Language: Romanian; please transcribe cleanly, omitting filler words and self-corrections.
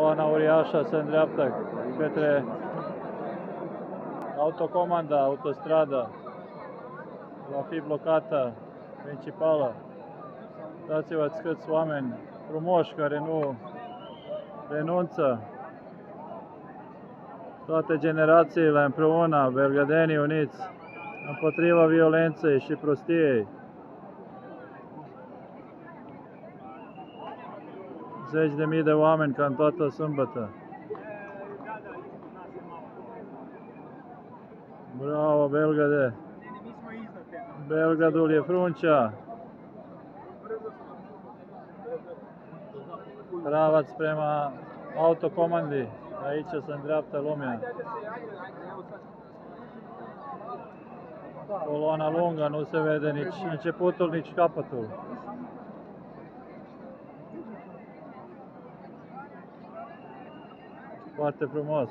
Coloana uriașă se îndreaptă către autocomanda, autostradă. Va fi blocată principală. Dați-vă câți oameni frumoși care nu renunță. Toate generațiile împreună, belgădenii uniți, împotriva violenței și prostiei. Zeci de mii de oameni ca în toată sâmbătă. Bravo, Belgrade! Belgradul e fruncea! Pravac prema autocomandi. Aici se îndreaptă lumea. Coloana lungă, nu se vede nici începutul, nici capătul. Foarte frumos.